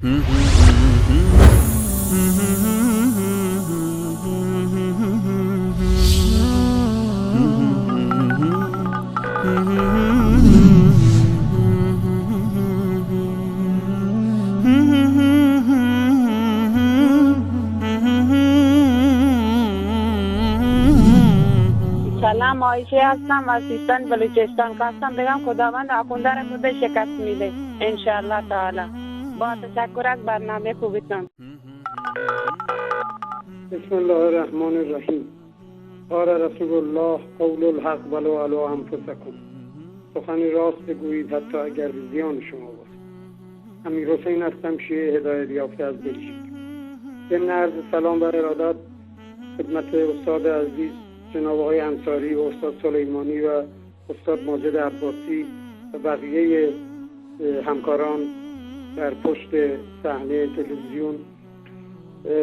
سلام، عایشه هستم از سیستان بلوچستان. خواستم بگم خداوند آخونده را خودش شکست میده انشاءالله تعالی. با تشکر از برنامه خوبتان. بسم الله الرحمن الرحیم. قال رسول الله قول الحق ولو علی انفسکم. سخن راست بگویید حتی اگر به زیان شما باشد. امیرحسین هستم، شیعه هدایت یافته از بلژیک. ضمن عرض سلام و ارادت خدمت استاد عزیز جناب آقای انصاری و استاد سلیمانی و استاد ماجد عباسی و بقیه همکاران در پشت صحنه تلویزیون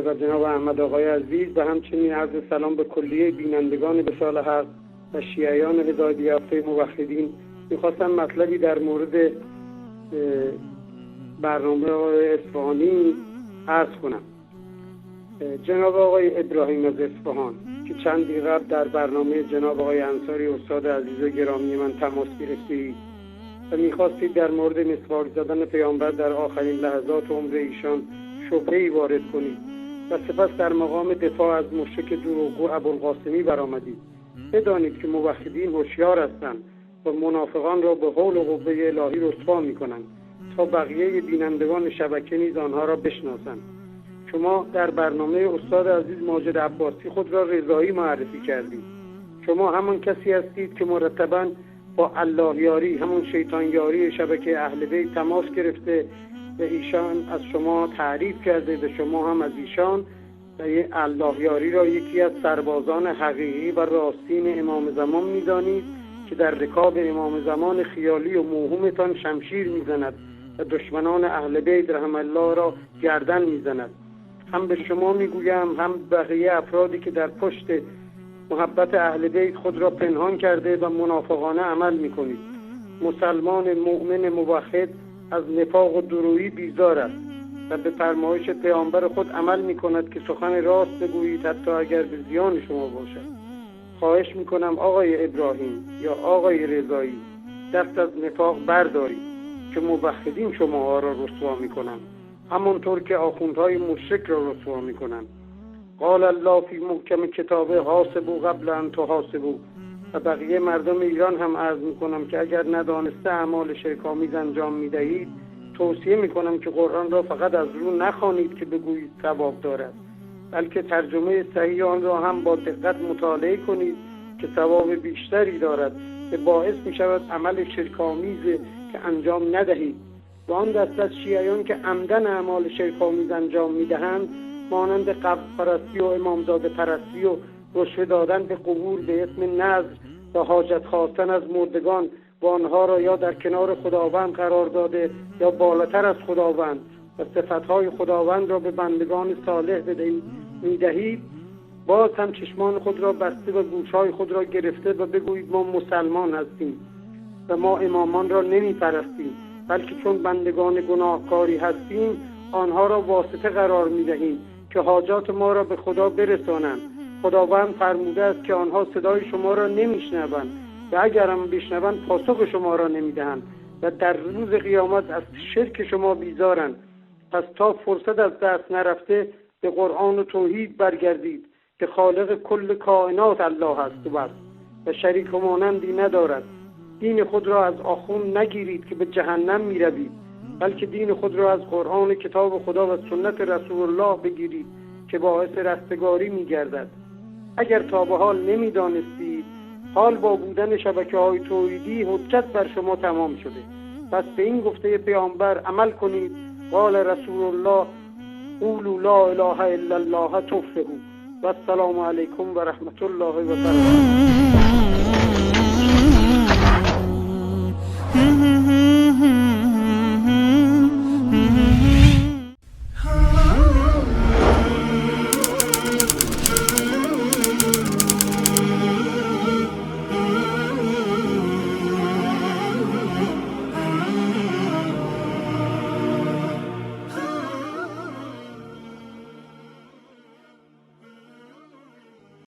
و جناب احمد آقای عزیز و همچنین عرض سلام به کلیه بینندگان به سال حق و شیعیان هدایت یافته موحدین. میخواستم مطلبی در مورد برنامه اصفهانی عرض کنم. جناب آقای ابراهیم از اصفهان که چندی قبل در برنامه جناب آقای انصاری استاد عزیز و گرامی من تماس گرفتید و میخواستید در مورد مسواک زدن پیامبر در آخرین لحظات عمر ایشان شبهه‌ای وارد کنید و سپس در مقام دفاع از مشرک دروغگو ابوالقاسمی برآمدید. بدانید که موحدین هوشیار هستند و منافقان را به حول و قوه الهی رسوا میکنند تا بقیه بینندگان شبکه نیز آنها را بشناسند. شما در برنامه استاد عزیز ماجد عباسی خود را رضایی معرفی کردید. شما همان کسی هستید که مرتباً با الله یاری، همون شیطان یاری شبکه اهل بیت تماس گرفته و ایشان از شما تعریف کرده و شما هم از ایشان و الله یاری را یکی از سربازان حقیقی و راستین امام زمان می‌دانید که در رکاب امام زمان خیالی و موهومتان شمشیر می‌زند و دشمنان اهل بیت رحم الله را گردن می‌زند. هم به شما میگویم هم بقیه افرادی که در پشت محبت اهل بیت خود را پنهان کرده و منافقانه عمل میکنید. مسلمان مؤمن موحد از نفاق و درویی بیزار است و به فرمایش پیامبر خود عمل میکند که سخن راست بگویید حتی اگر به زیان شما باشد. خواهش میکنم آقای ابراهیم یا آقای رضایی دست از نفاق بردارید که موحدین شما را رسوا میکنند، همانطور که آخوندهای مشرک را رسوا میکنند. قال الله فی محکم کتابه حاسبوا قبل ان تحاسبوا. و بقیه مردم ایران هم عرض میکنم که اگر ندانسته اعمال شرک‌آمیز انجام میدهید توصیه میکنم که قرآن را فقط از رو نخوانید که بگویید ثواب دارد، بلکه ترجمه صحیح آن را هم با دقت مطالعه کنید که ثواب بیشتری دارد که باعث میشود عمل شرک‌آمیز که انجام ندهید. و آن دست از شیعیان که عمدن اعمال شرک‌آمیز انجام میدهند مانند قبر پرستی و امامزاده پرستی و رشوه دادن به قبور به اسم نذر و حاجت خواستن از مردگان و آنها را یا در کنار خداوند قرار داده یا بالاتر از خداوند و صفتهای خداوند را به بندگان صالح میدهید، باز هم چشمان خود را بسته و گوشهای خود را گرفته و بگویید ما مسلمان هستیم و ما امامان را نمی پرستیم، بلکه چون بندگان گناهکاری هستیم آنها را واسطه قرار می دهیم که حاجات ما را به خدا برسانند. خداوند فرموده است که آنها صدای شما را نمیشنوند و اگر هم بشنوند پاسخ شما را نمیدهند و در روز قیامت از شرک شما بیزارند. پس تا فرصت از دست نرفته به قرآن و توحید برگردید که خالق کل کائنات الله است و بس و شریک و مانندی ندارد. دین خود را از آخوند نگیرید که به جهنم می روید، بلکه دین خود را از قرآن کتاب خدا و سنت رسول الله بگیرید که باعث رستگاری می گردد. اگر تا به حال نمی دانستید حال با بودن شبکه‌های توحیدی حجت بر شما تمام شده. پس به این گفته پیامبر عمل کنید. قال رسول الله قولوا لا اله الا الله تفلحوا و السلام علیکم و رحمت الله و برکاته.